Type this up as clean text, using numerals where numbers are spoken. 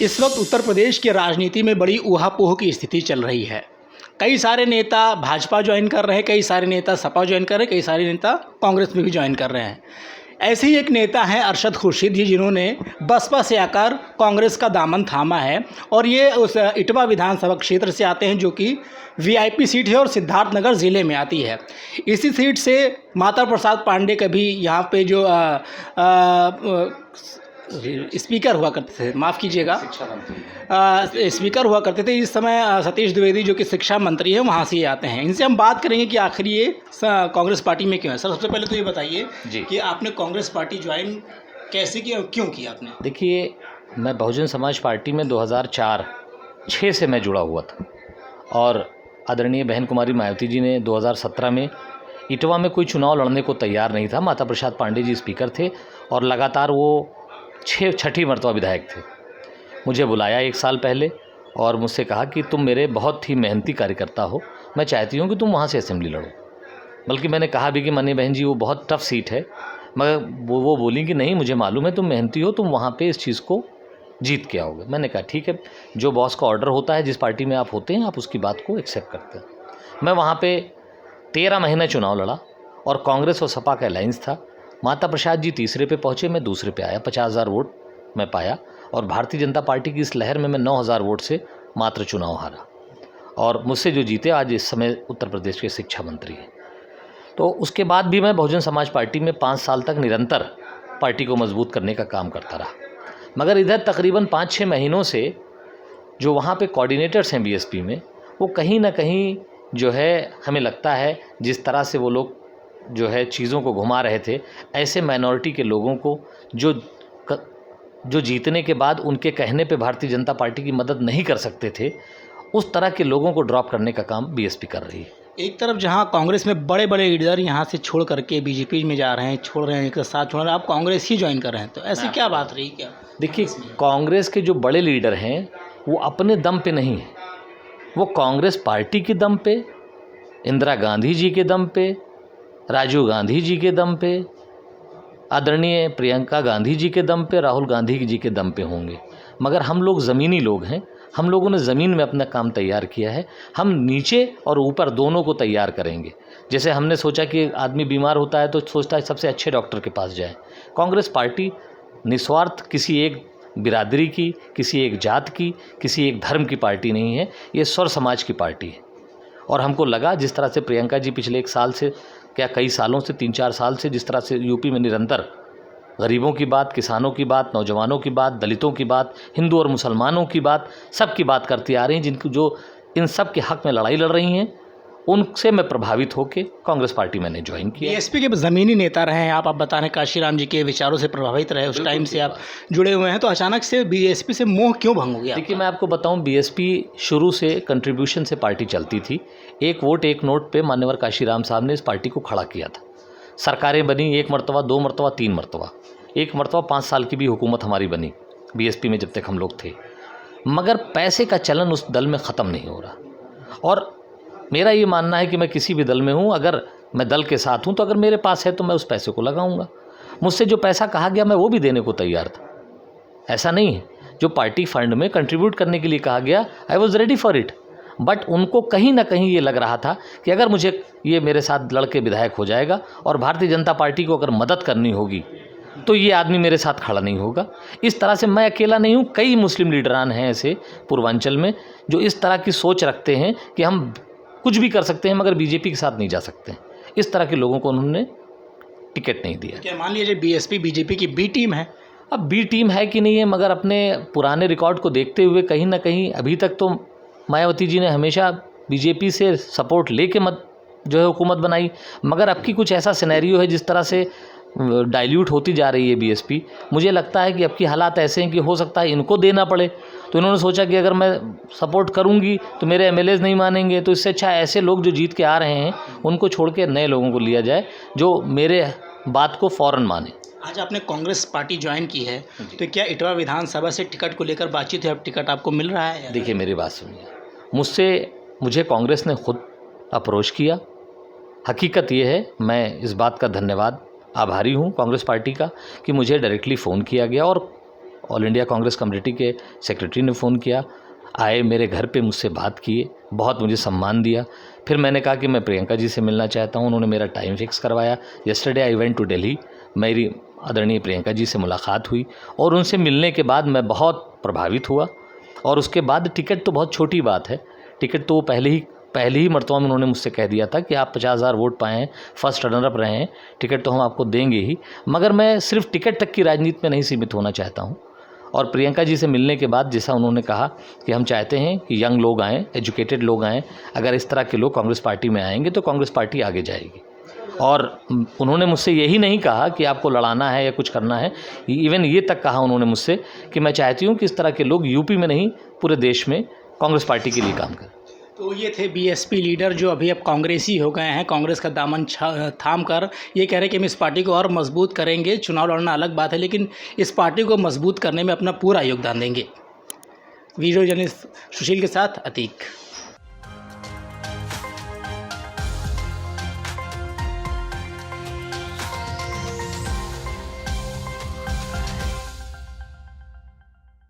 इस वक्त उत्तर प्रदेश की राजनीति में बड़ी ऊहापोह की स्थिति चल रही है। कई सारे नेता भाजपा ज्वाइन कर रहे हैं, कई सारे नेता सपा ज्वाइन कर रहे हैं, कई सारे नेता कांग्रेस में भी ज्वाइन कर रहे हैं। ऐसे ही एक नेता हैं अरशद खुर्शीद जी, जिन्होंने बसपा से आकर कांग्रेस का दामन थामा है और ये उस इटवा विधानसभा क्षेत्र से आते हैं जो कि वीआईपी सीट है और सिद्धार्थनगर ज़िले में आती है। इसी सीट से माता प्रसाद पांडे कभी यहाँ पे जो स्पीकर हुआ करते थे, माफ़ कीजिएगा, स्पीकर हुआ करते थे। इस समय सतीश द्विवेदी जो कि शिक्षा मंत्री है वहाँ से ये आते हैं। इनसे हम बात करेंगे कि आखिर ये कांग्रेस पार्टी में क्यों है। सर, सबसे पहले तो ये बताइए कि आपने कांग्रेस पार्टी ज्वाइन कैसे किया और क्यों किया आपने? देखिए, मैं बहुजन समाज पार्टी में 2004-06 से मैं जुड़ा हुआ था और आदरणीय बहन कुमारी मायावती जी ने 2017 में इटवा में कोई चुनाव लड़ने को तैयार नहीं था। माता प्रसाद पांडे जी स्पीकर थे और लगातार वो छठी मरतबा विधायक थे। मुझे बुलाया 1 साल पहले और मुझसे कहा कि तुम मेरे बहुत ही मेहनती कार्यकर्ता हो, मैं चाहती हूँ कि तुम वहाँ से असेंबली लड़ो। बल्कि मैंने कहा भी कि मनी बहन जी वो बहुत टफ सीट है, मगर वो बोली कि नहीं, मुझे मालूम है तुम मेहनती हो, तुम वहाँ पे इस चीज़ को जीत के आओगे। मैंने कहा ठीक है, जो बॉस का ऑर्डर होता है, जिस पार्टी में आप होते हैं, आप उसकी बात को एक्सेप्ट करते हैं। मैं वहाँ पे 13 महीने चुनाव लड़ा और कांग्रेस और सपा का अलायंस था। माता प्रसाद जी तीसरे पे पहुँचे, मैं दूसरे पे आया, 50,000 वोट मैं पाया और भारतीय जनता पार्टी की इस लहर में मैं 9,000 वोट से मात्र चुनाव हारा और मुझसे जो जीते आज इस समय उत्तर प्रदेश के शिक्षा मंत्री हैं। तो उसके बाद भी मैं बहुजन समाज पार्टी में 5 साल तक निरंतर पार्टी को मजबूत करने का काम करता रहा। मगर इधर तकरीबन 5-6 महीनों से जो वहाँ पे कोऑर्डिनेटर्स हैं बीएसपी में, वो कहीं ना कहीं जो है हमें लगता है जिस तरह से वो लोग जो है चीज़ों को घुमा रहे थे, ऐसे माइनॉरिटी के लोगों को जो जीतने के बाद उनके कहने पे भारतीय जनता पार्टी की मदद नहीं कर सकते थे, उस तरह के लोगों को ड्रॉप करने का काम बीएसपी कर रही है। एक तरफ जहां कांग्रेस में बड़े बड़े लीडर यहां से छोड़ करके बीजेपी में जा रहे हैं, छोड़ रहे हैं, एक साथ छोड़ रहे हैं, आप कांग्रेस ही ज्वाइन कर रहे हैं, तो ऐसी क्या बात रही? क्या देखिए, कांग्रेस के जो बड़े लीडर हैं वो अपने दम पे नहीं हैं, वो कांग्रेस पार्टी के दम पे, इंदिरा गांधी जी के दम पे, राजीव गांधी जी के दम पे, आदरणीय प्रियंका गांधी जी के दम पे, राहुल गांधी जी के दम पे होंगे। मगर हम लोग ज़मीनी लोग हैं, हम लोगों ने ज़मीन में अपना काम तैयार किया है। हम नीचे और ऊपर दोनों को तैयार करेंगे। जैसे हमने सोचा कि आदमी बीमार होता है तो सोचता है सबसे अच्छे डॉक्टर के पास जाए। कांग्रेस पार्टी निस्वार्थ किसी एक बिरादरी की, किसी एक जात की, किसी एक धर्म की पार्टी नहीं है, ये सर्व समाज की पार्टी है। और हमको लगा जिस तरह से प्रियंका जी पिछले 1 साल से, क्या कई सालों से, 3-4 साल से जिस तरह से यूपी में निरंतर गरीबों की बात, किसानों की बात, नौजवानों की बात, दलितों की बात, हिंदू और मुसलमानों की बात, सब की बात करती आ रही हैं, जिनको जो इन सब के हक़ में लड़ाई लड़ रही हैं, उनसे मैं प्रभावित होकर कांग्रेस पार्टी मैंने ज्वाइन किया। बीएसपी के ज़मीनी नेता रहे हैं आप बता रहे हैं, काशीराम जी के विचारों से प्रभावित रहे, उस टाइम से आप जुड़े हुए हैं, तो अचानक से बीएसपी से मोह क्यों भंग हो गया? देखिए, मैं आपको बताऊं, बीएसपी शुरू से कंट्रीब्यूशन से पार्टी चलती थी। 1 वोट 1 नोट पे मान्यवर काशीराम साहब ने इस पार्टी को खड़ा किया था। सरकारें बनी 1 मरतबा, 2 मरतबा, 3 मरतबा, 1 मरतबा 5 साल की भी हुकूमत हमारी बनी बीएसपी में जब तक हम लोग थे। मगर पैसे का चलन उस दल में ख़त्म नहीं हो रहा। और मेरा ये मानना है कि मैं किसी भी दल में हूँ, अगर मैं दल के साथ हूँ तो अगर मेरे पास है तो मैं उस पैसे को लगाऊंगा। मुझसे जो पैसा कहा गया मैं वो भी देने को तैयार था। ऐसा नहीं है, जो पार्टी फंड में कंट्रीब्यूट करने के लिए कहा गया, I was ready for it. But उनको कहीं ना कहीं ये लग रहा था कि अगर मुझे ये मेरे साथ लड़के विधायक हो जाएगा और भारतीय जनता पार्टी को अगर मदद करनी होगी तो ये आदमी मेरे साथ खड़ा नहीं होगा। इस तरह से मैं अकेला नहीं हूँ, कई मुस्लिम लीडरान हैं ऐसे पूर्वांचल में जो इस तरह की सोच रखते हैं कि हम कुछ भी कर सकते हैं मगर बीजेपी के साथ नहीं जा सकते। इस तरह के लोगों को उन्होंने टिकट नहीं दिया। क्या मान लीजिए बीएसपी बीजेपी की बी टीम है? अब बी टीम है कि नहीं है, मगर अपने पुराने रिकॉर्ड को देखते हुए कहीं ना कहीं अभी तक तो मायावती जी ने हमेशा बीजेपी से सपोर्ट लेके जो है हुकूमत बनाई। मगर अब की कुछ ऐसा सिनेरियो है जिस तरह से डाइल्यूट होती जा रही है बीएसपी, मुझे लगता है कि अब की हालात ऐसे हैं कि हो सकता है इनको देना पड़े। तो इन्होंने सोचा कि अगर मैं सपोर्ट करूंगी तो मेरे एमएलएज नहीं मानेंगे, तो इससे अच्छा ऐसे लोग जो जीत के आ रहे हैं उनको छोड़ के नए लोगों को लिया जाए जो मेरे बात को फ़ौरन माने। आज आपने कांग्रेस पार्टी ज्वाइन की है, तो क्या इटवा विधानसभा से टिकट को लेकर बातचीत है? अब टिकट आपको मिल रहा है? देखिए, मेरी बात सुनिए, मुझे कांग्रेस ने खुद अप्रोच किया। हकीकत ये है, मैं इस बात का धन्यवाद आभारी हूँ कांग्रेस पार्टी का कि मुझे डायरेक्टली फ़ोन किया गया ऑल इंडिया कांग्रेस कमेटी के सेक्रेटरी ने फ़ोन किया, आए मेरे घर पे, मुझसे बात किए, बहुत मुझे सम्मान दिया। फिर मैंने कहा कि मैं प्रियंका जी से मिलना चाहता हूँ, उन्होंने मेरा टाइम फिक्स करवाया। Yesterday I went to Delhi, मेरी आदरणीय प्रियंका जी से मुलाकात हुई और उनसे मिलने के बाद मैं बहुत प्रभावित हुआ। और उसके बाद टिकट तो बहुत छोटी बात है, टिकट तो पहली ही मरतबा में उन्होंने मुझसे कह दिया था कि आप 50,000 वोट पाए हैं, फर्स्ट रनर अप रहे हैं, टिकट तो हम आपको देंगे ही। मगर मैं सिर्फ टिकट तक की राजनीति में नहीं सीमित होना चाहता हूँ। और प्रियंका जी से मिलने के बाद जैसा उन्होंने कहा कि हम चाहते हैं कि यंग लोग आएँ, एजुकेटेड लोग आएँ, अगर इस तरह के लोग कांग्रेस पार्टी में आएंगे तो कांग्रेस पार्टी आगे जाएगी। और उन्होंने मुझसे यही नहीं कहा कि आपको लड़ाना है या कुछ करना है, इवन ये तक कहा उन्होंने मुझसे कि मैं चाहती हूँ कि इस तरह के लोग यूपी में नहीं पूरे देश में कांग्रेस पार्टी के लिए काम करें। तो ये थे बीएसपी लीडर जो अभी अब कांग्रेसी हो गए हैं, कांग्रेस का दामन थाम कर ये कह रहे हैं कि हम इस पार्टी को और मजबूत करेंगे। चुनाव लड़ना अलग बात है, लेकिन इस पार्टी को मजबूत करने में अपना पूरा योगदान देंगे। वीडियो जर्नलिस्ट सुशील के साथ अतीक।